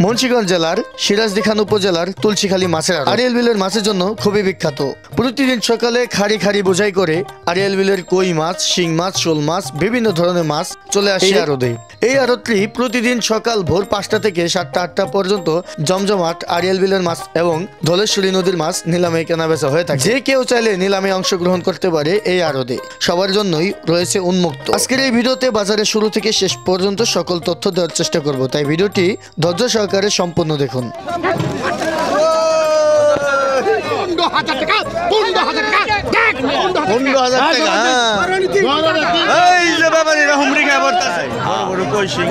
মুন্সিগঞ্জ জেলার সিরাজদিখান উপজেলার তুলসীখালী মাছের আড়ত। আড়িয়াল বিলের মাছের জন্য খুবই বিখ্যাত। প্রতিদিন সকালে খাড়ি খাড়ি বোঝাই করে আড়িয়াল বিলের কই মাছ, শিং মাছ, শোল মাছ, বিভিন্ন ধরনের মাছ চলে আসে আড়তে। এই আড়তটি প্রতিদিন সকাল ভোর 5টা থেকে 7টা 8টা পর্যন্ত জমজমাট আড়িয়াল বিলের মাছ এবং ধলেশ্বরী নদীর মাছ নিলামে কেনাবেচা হয়ে থাকে। যে কেউ চাইলে নিলামে অংশগ্রহণ করতে পারে এই আড়তে। সবার জন্যই রয়েছে উন্মুক্ত। আজকের এই ভিডিওতে বাজারের শুরু থেকে শেষ পর্যন্ত সকল তথ্য দেওয়ার চেষ্টা করব, তাই ভিডিওটি ধৈর্য সহকারে সম্পূর্ণ দেখুন।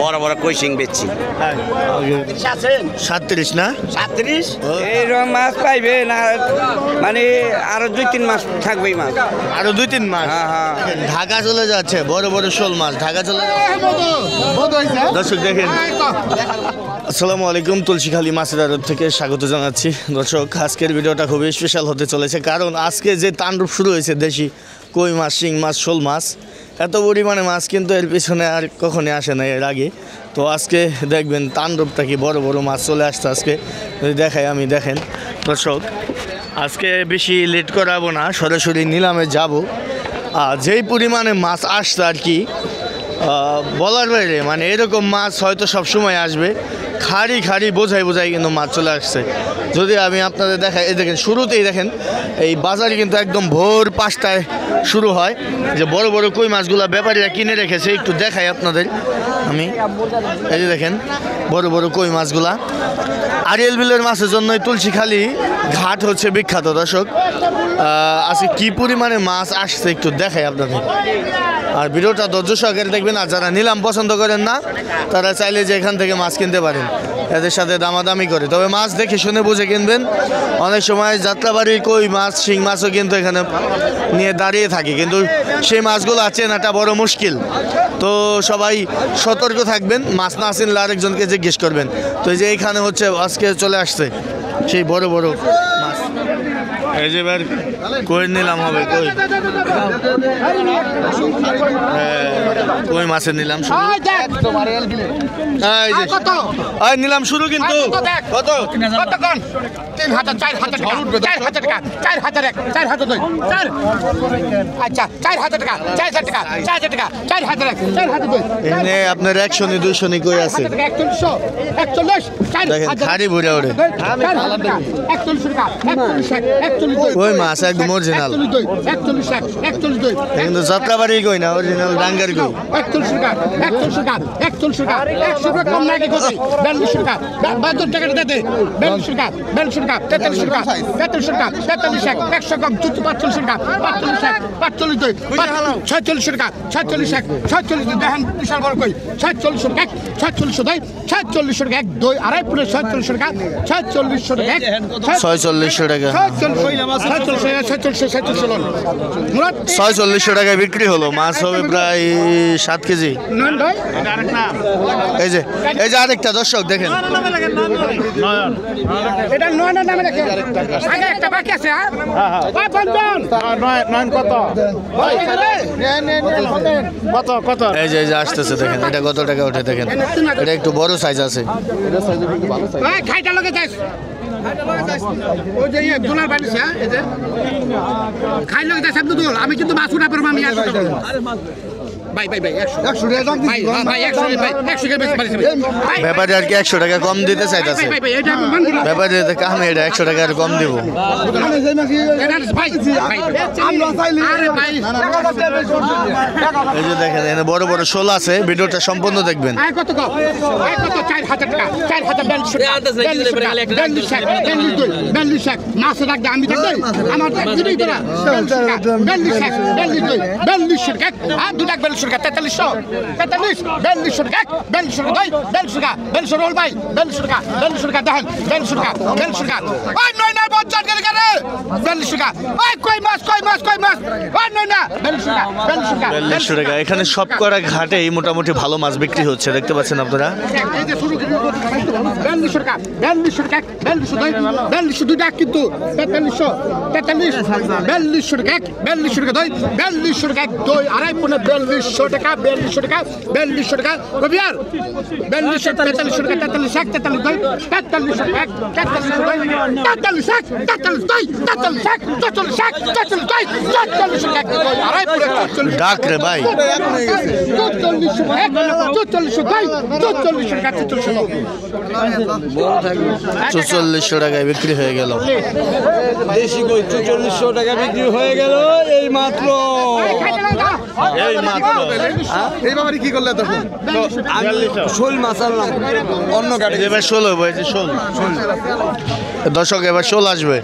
বড় বড় কইসিং বেচছি 37 না 37 এইরকম মাছ পাইবে না, মানে আরো 2-3 মাস থাকবে মাছ, আরো 2-3 মাস। ঢাকা চলে যাচ্ছে বড় বড় শোল মাছ, ঢাকা চলে যাচ্ছে। দর্শক দেখেন, আসসালামু আলাইকুম, তুলসীখালী মাছের আড়ত থেকে স্বাগত জানাচ্ছি। দর্শক, আজকের ভিডিওটা খুবই স্পেশাল হতে চলেছে, কারণ আজকে যে তাণ্ডব শুরু হয়েছে দেশি কই মাছ, শিং মাছ, শোল মাছ, এত পরিমাণে মাছ কিন্তু এর পিছনে আর কখনই আসে না এর আগে। তো আজকে দেখবেন তাণ্ডবটা কি, বড় বড় মাছ চলে আসছে আজকে। যদি দেখাই আমি, দেখেন দর্শক, আজকে বেশি লেট করাবো না, সরাসরি নিলামে যাব। আর যেই পরিমাণে মাছ আসছে আর কি বলার বাইরে, মানে এরকম মাছ হয়তো সব সময় আসবে। খাড়ি খাড়ি বোঝাই বোঝাই কিন্তু মাছ চলে আসছে। যদি আমি আপনাদের দেখাই, এই দেখেন শুরুতেই দেখেন এই বাজারে কিন্তু একদম ভোর 5টায় শুরু হয়। যে বড় বড় কই মাছগুলো ব্যাপারীরা কিনে রেখেছে, একটু দেখাই আপনাদের আমি। এই যে দেখেন বড় বড় কই মাছগুলা। আড়িয়াল বিলের মাছের জন্যই তুলসীখালী ঘাট হচ্ছে বিখ্যাত। দর্শক, আজকে কি পরিমাণে মাছ আসছে একটু দেখাই আপনাদের। আর ভিডিওটা ধৈর্য সহকারে দেখবেন। আর যারা নিলাম পছন্দ করেন না, তারা চাইলে যে এখান থেকে মাছ কিনতে পারেন, এদের সাথে দামাদামি করে। তবে মাছ দেখে শুনে বুঝে কিনবেন। অনেক সময় যাত্রাবাড়ির কই মাছ, শিং মাছও কিন্তু এখানে নিয়ে দাঁড়িয়ে থাকে, কিন্তু সেই মাছগুলো চেনাটা বড় মুশকিল। তো সবাই সতর্ক থাকবেন, মাছ না চিনলে আরেকজনকে জিজ্ঞেস করবেন। তো এই যে এইখানে হচ্ছে আজকে চলে আসছে সেই বড় বড় মাছ। এই যে এবার কই নিলাম হবে, কই মাছের নিলাম শুরু। নিলাম শুরু কিন্তু কত? 3,000, 4,000 টাকা, 4,000 টাকা, 4,000 এক, 4,000 দুই, 4, আচ্ছা 4,000 টাকা, 4,000 টাকা, 4,000 টাকা, 4,000 এক, 4,000 দুই। এনে আপনার 100 নি 200 নি কই আছে? 41, দেখেন খাড়ি ভরে ওরে। 41 টাকা, 41, কই মাছ একদম অরিজিনাল। 41, কিন্তু যাত্রাবাড়ি কই না, অরিজিনাল ডাঙ্গার কই। 41 টাকা, 41 টাকা, 100 টাকা কম নাকি কই? 42 টাকা, 72 টাকা দে দে। 42 টাকা, 43 টাকা, 43 টাকা, 43 টাকা, 100 কম 45 টাকা, 45 দুই, 46 টাকা, 46 এক, 46 দেখেন বিশাল বড় কই। 46 টাকা, 46 দুই, 46 টাকা, 1 2 আড়াই পুরো 46 টাকা, 46 টাকা, 4600 টাকা, 4600 টাকায় বিক্রি হলো। মাছ হবে প্রায় 7 কেজি। এই যে আরেকটা দর্শক দেখেন, এটা নয়নের নামে রেখে আগে একটা বাকি আছে। হ্যাঁ বন্ধন নয়ন কত কত? এই যে আসতেছে দেখেন, এটা কত টাকা ওঠে দেখেন। এটা একটু বড় সাইজ আছে। খাইটা লগে যাইস ওই যে দোলার বানিস। হ্যাঁ এই যে খাই লগে যাইস আব্দুল। আমি কিন্তু মাছ উঠা পারবো আমি। ব্যাপারে আর কি 100 টাকা কম দিতে চাইতেছে। ব্যাপারে কামে এটা 100 টাকা আর কম দিব। এই যে দেখেন এখানে বড় বড় শোল আছে, ভিডিওটা সম্পূর্ণ দেখবেন। এখানে সব করা ঘাটেই মোটামুটি ভালো মাছ বিক্রি হচ্ছে, দেখতে পাচ্ছেন আপনারা। 42 টাকা, 42 টাকা, 42 দুই টাকা কিন্তু 43, 42 টাকা, 42 টাকা, 42 টাকা, 42 টাকা, 2 আড়াই 42 4200 টাকা 4200 টাকা 4200 টাকা কবিয়ার 4200 4300 টাকা 43 ডাক রে ভাই 4400 টাকায় বিক্রি হয়ে গেল। দেশি কই 4400 টাকা বিক্রি হয়ে গেল এই মাত্র। এইভাবে কি করলে তখন শোল মাছ আনলাম অন্য গাড়ি। এবার 16 বয়সে 16 দর্শক এবার 16 আসবে।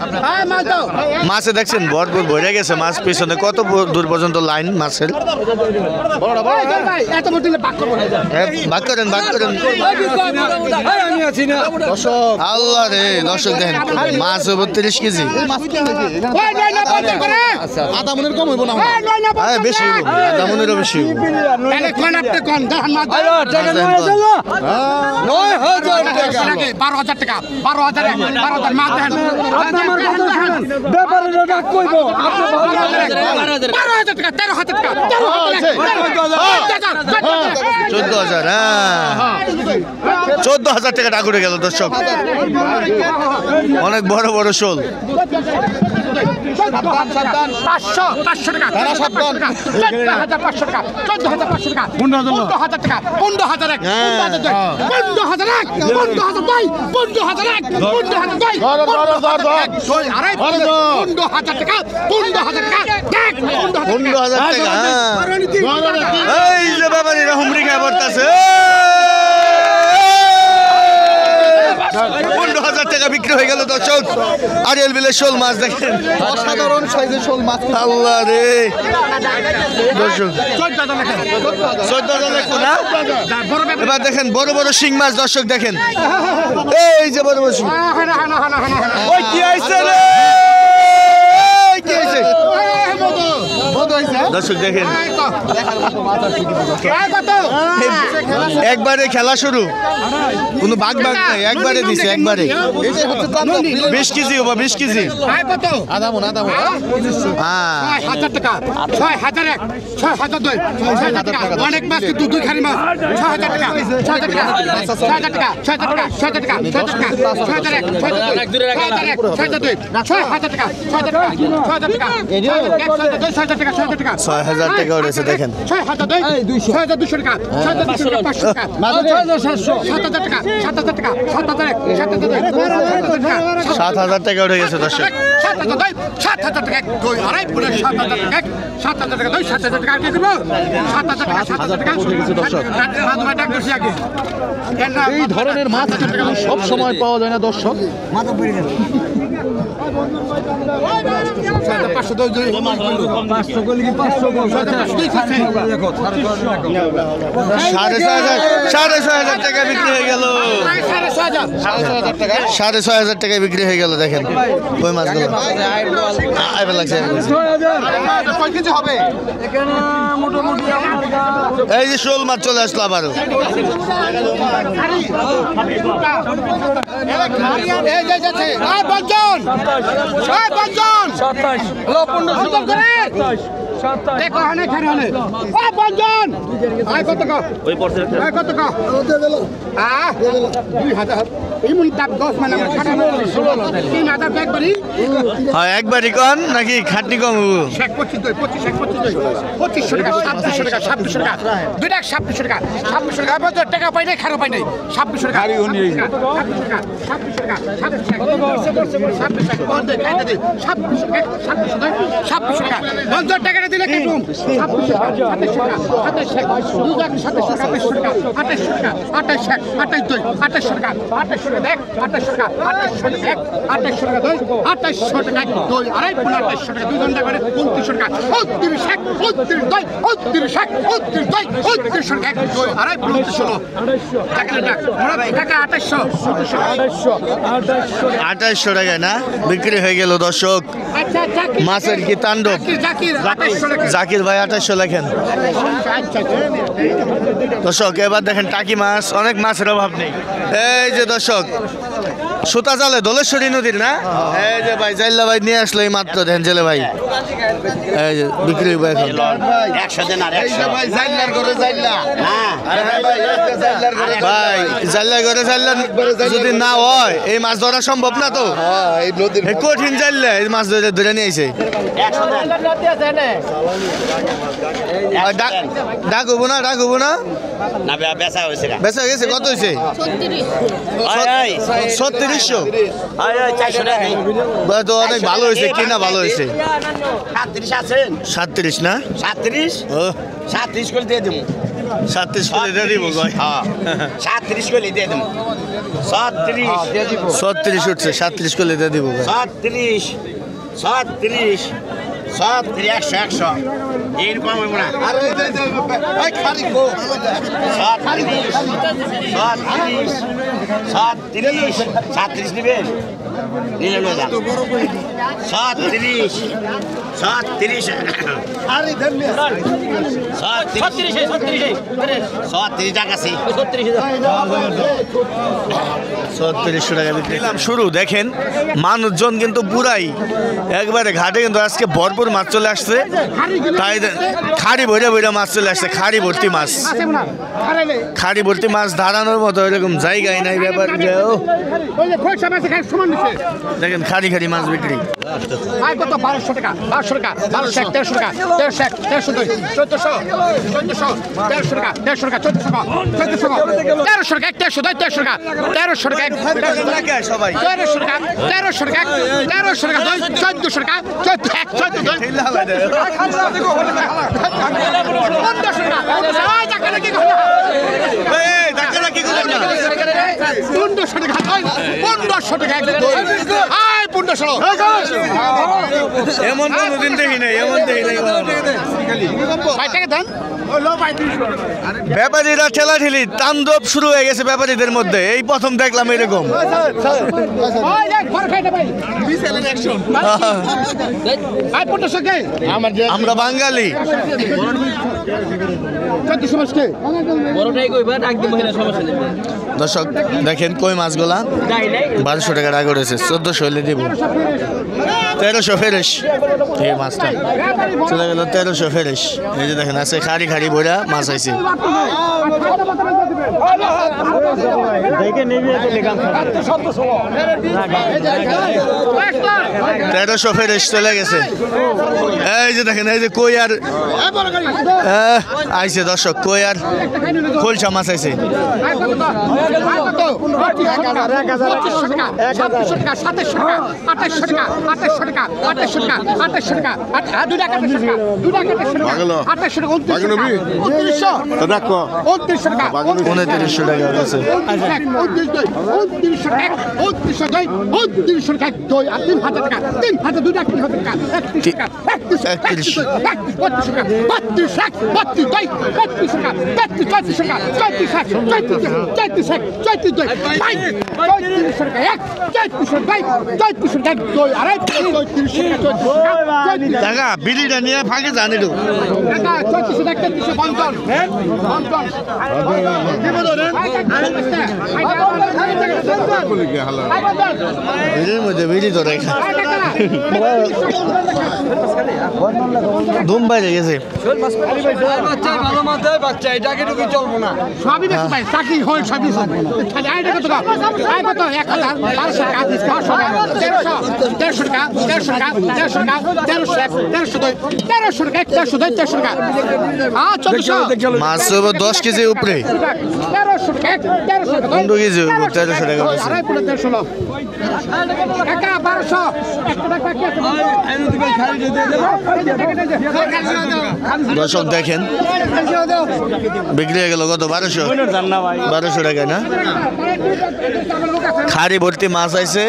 মাছে দেখছেন ভরপুর ভরে গেছে মাছ, পিছনে কত দূর পর্যন্ত লাইন মাছের। ভাগ করেন আল্লাহ রে। দর্শক দেখেন মাছ হবে 30 কেজি। আধা মনের কম হইব না বেশি আধা মনেরও বেশি। 12,000 টাকা 12,000 মাছ দেন 12,000 টাকা 13,000 টাকা 14,000 হ্যাঁ 14,000 টাকা ডাকুরে গেল দর্শক। অনেক বড় বড় শোল। 500 টাকা 14,500 টাকা 14,500 টাকা 15,000 টাকা 15,000 টাকা 15,000 এক 15,000 এক 15,000 দুই 15,000 এক 15,000 দুই 15,000 টাকা 15,000 টাকা 15,000 টাকা। এই যে ব্যাপারীরা হুমড়ি খায় পড়তাছে। 15,000 টাকা বিক্রি হয়ে গেল দর্শক। আরিয়াল বিলের শোল মাছ দেখেন, অসাধারণ সাইজের শোল মাছ। আল্লাহ রে দর্শক 14,000 লেখো না। এবার দেখেন বড় বড় শিং মাছ দর্শক দেখেন। এই যে বড় বড় শিং। ওই কি আইছে রে, কি আইছে দর্শক দেখেন। একবারে খেলা শুরু, কোনো ভাগ নাই, একবারে দিছে একবারে। 20 কেজি হবে 20 কেজি। আধা মন হ্যাঁ 6,000 টাকা 6,000 এক 6,000 দুই 6,000 টাকা। অনেক মাছ কিন্তু দুই খারি মাছ 6,000 টাকা 6,000 টাকা 6,000 টাকা 6,000 টাকা 6,000 টাকা 6,000 টাকা 6,000 এক 6,000 এক 6,000 দুই 6,000 টাকা 6,000 টাকা 6,000 টাকা 6,000 টাকা 6,000 টাকা 6,000 টাকা উঠেছে দেখেন। 6,000 দুই 6,200 টাকা 6,200 টাকা 500 টাকা 7,000 টাকা 7,000 টাকা 7,000 এক 7,000 দুই 7,000 টাকা উঠে গেছে দর্শক। 7,000 দুই 7,000 টাকা এক দুই আড়াই পুরো 7,000 টাকা এক 7,000 টাকা দুই 7,000 টাকা কি করবো 7,000 টাকা 7,000 টাকা এই ধরনের মাছ সব সময় পাওয়া যায় না দর্শক। 6,500 টাকা বিক্রি হয়ে গেল। 6,500 টাকা বিক্রি হয়ে গেল দেখেন ওই মাছগুলো। এই যে শোল মাছ চলে আসলো আবারও। দেখো অনেক খারি হলে পঞ্জন কত কত 2,000 এমন দাম 10 মানে 3,000 একবারই। হ্যাঁ একবারই কন নাকি খাটনি কম? 25 টাকা 2700 টাকা 2600 টাকা 2 টাকা 2700 টাকা 2600 টাকা বাজার টাকা পাই নাই খারাপ পাই নাই 2600 টাকা 2600 টাকা 2600 টাকা 2600 টাকা 50 টাকাটা দিলে কি কম 2600 টাকা 2700 টাকা 2700 টাকা 2,2700 টাকা 2800 টাকা 2800 টাকা 28 টাকা 28 দেখ 2800 টাকা 2800 টাকা 2800 টাকা 2800 টাকা দুই আড়াই 2800 টাকা 2 ঘন্টা করে 2900 টাকা 29 টাকা দুই আড়াই 2900 টাকা 2800 টাকায় না বিক্রি হয়ে গেল দর্শক। মাছের কি তাণ্ডব। জাকির ভাই 2800 লেখেন দর্শক। এবার দেখেন টাকি মাছ, অনেক মাছের অভাব নেই। এই যে দর্শক দর্শক সুতা জালে দোলেশ্বরী নদীর না এই যে ভাই জাইল্লা ভাই নিয়ে আসলো এই মাত্র দেন জেলে ভাই এই যে বিক্রি হইব এখন 100 দেন আর 100 ভাই জাইল্লার করে জাইল্লা হ্যাঁ ভাই জাইল্লা করে জাইল্লা যদি না হয় এই মাছ ধরা সম্ভব না তো এই নদীর এই কঠিন জাইল্লা এই মাছ ধরে ধরে নিয়ে আইছে 100 দেন ডাক হবো না না বেচা হইছে না বেচা গেছে কত হয়েছে 3600 আয় 400 টাকা বা তো অনেক ভালো হয়েছে কিনা ভালো হয়েছে 37 আছেন 37 না 37 ও 37 করে দিয়ে দেবো 37 করে দিয়ে দিব কয় হ্যাঁ 37 করে দিয়ে দেবো 37 36 উঠছে 37 করে দিয়ে দিব কয় 37 100 এইরকম হইব না আর এই খালি গো 37 নেবেন নিলে লয়ে যান 37 আরে দেন 37 টাকা আছে 3600 টাকা বিক্রি করলাম শুরু দেখেন মানুষজন কিন্তু পুরাই একবারে ঘাটে কিন্তু আজকে ভরপুর মাছ চলে আসছে তাই খাড়ি ভরে ভরে মাছ চলে আসছে খাড়ি ভর্তি মাছ খাড়ি ভর্তি মাছ দাঁড়ানোর মতো এরকম জায়গায় নাই ব্যাপার যে ও ওই যে খোঁজ সমাজে খাই সমান নিছে দেখেন খাড়ি খাড়ি মাছ বিক্রি আয় কত 1200 টাকা 1300 টাকা 1300 টাকা 1300 টাকা 1300 টাকা 1300 টাকা সবাই 1300 টাকা 1300 টাকা 1400 টাকা 1500 টাকা আয় 1500 এমন কোনোদিন দেখি নাই ভাই টাকা দেন ব্যাপারীরা ঠেলাঠেলি তাণ্ডব শুরু হয়ে গেছে ব্যাপারীদের মধ্যে এই প্রথম দেখলাম এরকম ওই দেখ ঘর খাইতে ভাই আয় 1500 কে আমার আমরা বাঙালি 1400 মাস কে দর্শক দেখেন কই মাছগুলা 1200 টাকা টাকা করেছে 1400 হলে দিব 1300 ফেরেশ এই মাছটা চলে গেল 1300 ফেরেশ এই যে দেখেন আছে খাড়ি খাড়ি বইরা মাছ আইছে দেখে নেবে লেগাম 1300 ফেরেশ চলে গেছে এই যে দেখেন এই যে কই আর আইছে দর্শক কই আর খোলসা মাছ আইছে টাকা বিড়িটা নিয়ে ফাঁকে জানি তো বিড়ির মধ্যে বিড়ি তো রেখা ধুম বাইরে গেছে সবই বেশি ভাই চাকরি হয় সবই খালি আয় টাকা তো আয় কত 1000 1200 টাকা 1300 টাকা 1300 টাকা 1300 টাকা 1300 টাকা হ্যাঁ 1400 মাছ হবে 10 কেজি উপরে 1300 টাকা 15 কেজি 1300 টাকা আড়াই পুরো 1300 টাকা 1200 একটা টাকা দর্শক দেখেন বিক্রি হয়ে গেল কত 1200 টাকা না খাড়ি ভর্তি মাছ আইছে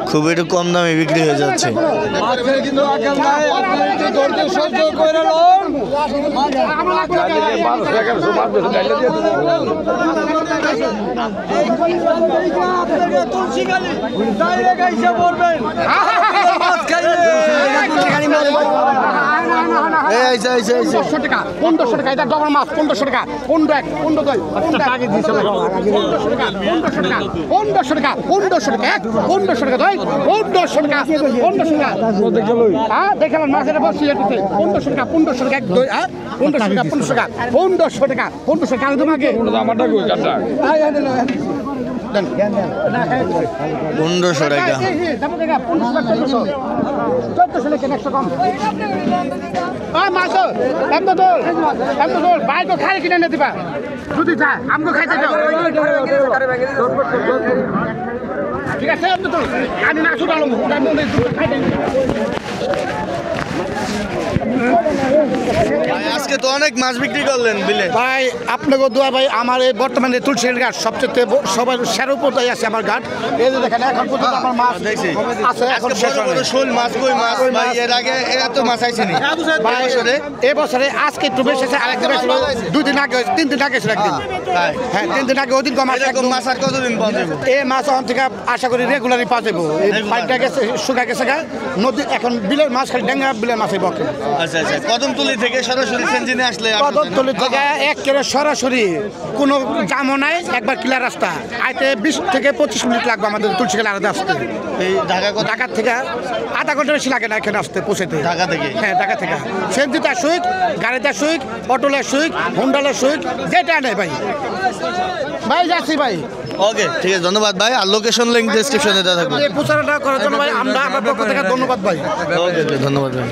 খুব একটু কম দামে বিক্রি হয়ে যাচ্ছে তুলসী গালি এই আইসা আইসা আইসা 1500 টাকা 1500 টাকা এটা ডবল মাছ 1500 টাকা 15 এক 15 দুই 15 টাকা দিছে 1500 টাকা 1500 টাকা 1500 টাকা 1500 টাকা দুই 1500 টাকা 1500 টাকা হ্যাঁ দেখলাম মাছের বসি এটাতে 1500 টাকা 1500 টাকা এক দুই হ্যাঁ 1500 টাকা 1500 টাকা 1500 টাকা 1500 টাকা তোমাকে আমারটা কই কাটা 1500 টাকা খালি কিনে নিতে পার যদি যায় আমগো খাইতে যাও ঠিক আছে আমি না ছুটালো ভাই আজকে তো অনেক মাছ বিক্রি করলেন বিলে। ভাই আপনাকে দোয়া ভাই আমার এই বর্তমানে তুলসীর ঘাট সবচেয়ে সবার সেরা উপরটাই আছে আমার ঘাট এই যে দেখেন এখন পর্যন্ত আমার মাছ দেখছি আছে এখন আজকে শেষ বড় বড় হয়নি। শোল মাছ কই মাছ ভাই এর আগে এত মাছ আইছেনি ভাই এবছরে আজকে একটু বেশি আছে আরেকদিন ছিল 2 দিন আগে 3 দিন আগে ছিল একদিন তাই হ্যাঁ 3 দিন আগে ওদিন কম আসে এরকম মাছ আর কতদিন পাওয়া যাবে? এই মাছ এখন থেকে আশা করি রেগুলারই পাওয়া যাবো এই Regular? পাইপটা গেছে শুকা গেছে গা নদী এখন বিলের মাছ খালি ডেঙ্গা বিলের মাছই বকে আচ্ছা আচ্ছা কদমতলি থেকে সরাসরি সেনজিনে আসলে কদমতলি থেকে একেবারে সরাসরি কোনো জামও নাই একবার ক্লিয়ার রাস্তা আইতে 20 থেকে 25 মিনিট লাগবে আমাদের তুলসীখালী আলাদা আসতে এই ঢাকা কত ঢাকা থেকে আধা ঘন্টা বেশি লাগে না এখানে আসতে পৌঁছাতে ঢাকা থেকে? হ্যাঁ ঢাকা থেকে সেনজিতে আসুক গাড়িতে আসুক অটোলে আসুক হোন্ডালে আসুক যেটা নেই ভাই ভাই যাচ্ছি ভাই ওকে ঠিক আছে ধন্যবাদ ভাই আর লোকেশন লিংক ডেসক্রিপশনে দেওয়া থাকবে এই প্রচারটা করার জন্য ভাই আমরা আমার পক্ষ থেকে ধন্যবাদ ভাই ওকে ধন্যবাদ ভাই